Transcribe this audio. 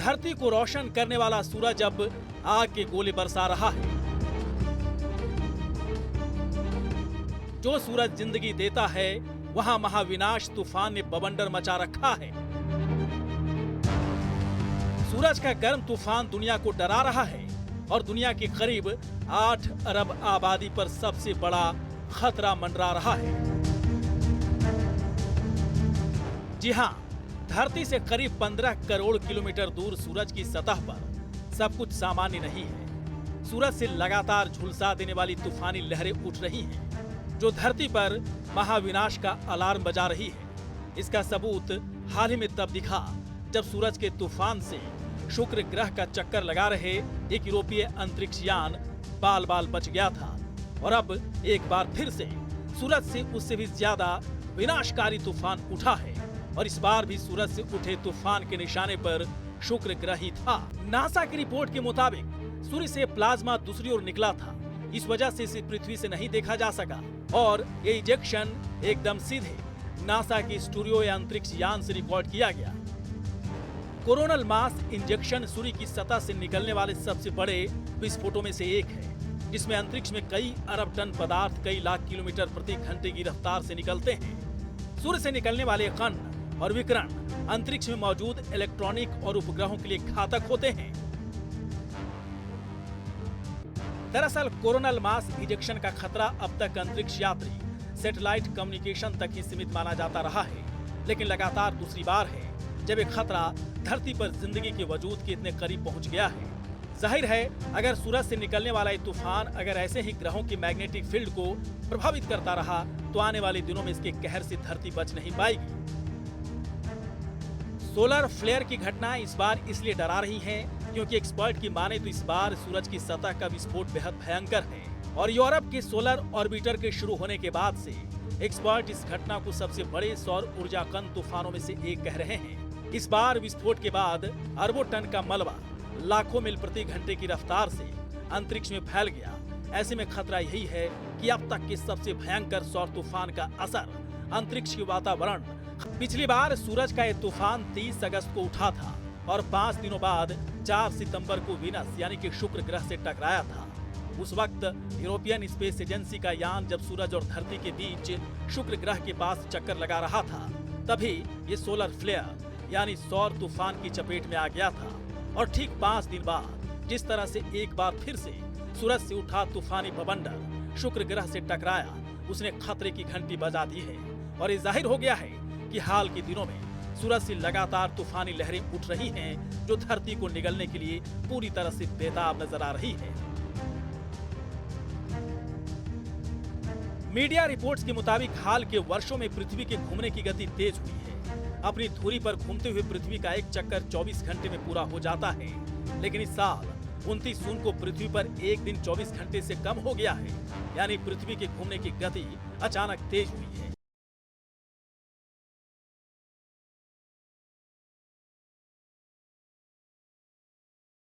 धरती को रोशन करने वाला सूरज अब आग के गोले बरसा रहा है। जो सूरज जिंदगी देता है, वहां महाविनाश तूफान ने बवंडर मचा रखा है। सूरज का गर्म तूफान दुनिया को डरा रहा है और दुनिया की करीब 8 अरब आबादी पर सबसे बड़ा खतरा मंडरा रहा है। जी हां, धरती से करीब 15 करोड़ किलोमीटर दूर सूरज की सतह पर सब कुछ सामान्य नहीं है। सूरज से लगातार झुलसा देने वाली तूफानी लहरें उठ रही हैं, जो धरती पर महाविनाश का अलार्म बजा रही है। इसका सबूत हाल ही में तब दिखा जब सूरज के तूफान से शुक्र ग्रह का चक्कर लगा रहे एक यूरोपीय अंतरिक्ष यान बाल बाल बच गया था। और अब एक बार फिर से सूरज से उससे भी ज्यादा विनाशकारी तूफान उठा है और इस बार भी सूरज से उठे तूफान के निशाने पर शुक्र ग्रह ही था। नासा की रिपोर्ट के मुताबिक सूर्य से प्लाज्मा दूसरी ओर निकला था, इस वजह से इसे पृथ्वी से नहीं देखा जा सका और ये इजेक्शन एकदम सीधे नासा की स्टूडियो या अंतरिक्ष यान से रिकॉर्ड किया गया। कोरोनल मास इंजेक्शन सूर्य की सतह से निकलने वाले सबसे बड़े विस्फोटों में से एक है, जिसमें अंतरिक्ष में कई अरब टन पदार्थ कई लाख किलोमीटर प्रति घंटे की रफ्तार से निकलते हैं। सूर्य से निकलने वाले कण और विकिरण अंतरिक्ष में मौजूद इलेक्ट्रॉनिक और उपग्रहों के लिए घातक होते हैं। दरअसल कोरोनल मास इजेक्शन का खतरा अब तक अंतरिक्ष यात्री, सैटेलाइट कम्युनिकेशन तक ही सीमित माना जाता रहा है, लेकिन लगातार दूसरी बार है जब एक खतरा धरती पर जिंदगी के वजूद के इतने करीब पहुंच गया है। जाहिर है, अगर सूरज से निकलने वाला ये तूफान अगर ऐसे ही ग्रहों की मैग्नेटिक फील्ड को प्रभावित करता रहा तो आने वाले दिनों में इसके कहर से धरती बच नहीं पाएगी। सोलर फ्लेयर की घटनाएं इस बार इसलिए डरा रही हैं क्योंकि एक्सपर्ट की माने तो इस बार सूरज की सतह का विस्फोट बेहद भयंकर है और यूरोप के सोलर ऑर्बिटर के शुरू होने के बाद से एक्सपर्ट इस घटना को सबसे बड़े सौर ऊर्जा कण तूफानों में से एक कह रहे हैं। इस बार विस्फोट के बाद अरबों टन का मलबा लाखों मील प्रति घंटे की रफ्तार से अंतरिक्ष में फैल गया। ऐसे में खतरा यही है कि अब तक के सबसे भयंकर सौर तूफान का असर अंतरिक्ष के वातावरण। पिछली बार सूरज का यह तूफान 30 अगस्त को उठा था और 5 दिनों बाद 4 सितंबर को वीनस यानी कि शुक्र ग्रह से टकराया था। उस वक्त यूरोपियन स्पेस एजेंसी का यान जब सूरज और धरती के बीच शुक्र ग्रह के पास चक्कर लगा रहा था, तभी ये सोलर फ्लेयर यानी सौर तूफान की चपेट में आ गया था। और ठीक 5 दिन बाद जिस तरह से एक बार फिर से सूरज से उठा तूफानी बवंडर शुक्र ग्रह से टकराया, उसने खतरे की घंटी बजा दी है और ये जाहिर हो गया है कि हाल के दिनों में सूरज से लगातार तूफानी लहरें उठ रही हैं, जो धरती को निगलने के लिए पूरी तरह से बेताब नजर आ रही है। मीडिया रिपोर्ट्स के मुताबिक हाल के वर्षों में पृथ्वी के घूमने की गति तेज हुई है। अपनी धुरी पर घूमते हुए पृथ्वी का एक चक्कर 24 घंटे में पूरा हो जाता है, लेकिन इस साल 29 जून को पृथ्वी पर एक दिन 24 घंटे से कम हो गया है, यानी पृथ्वी के घूमने की गति अचानक तेज हुई है।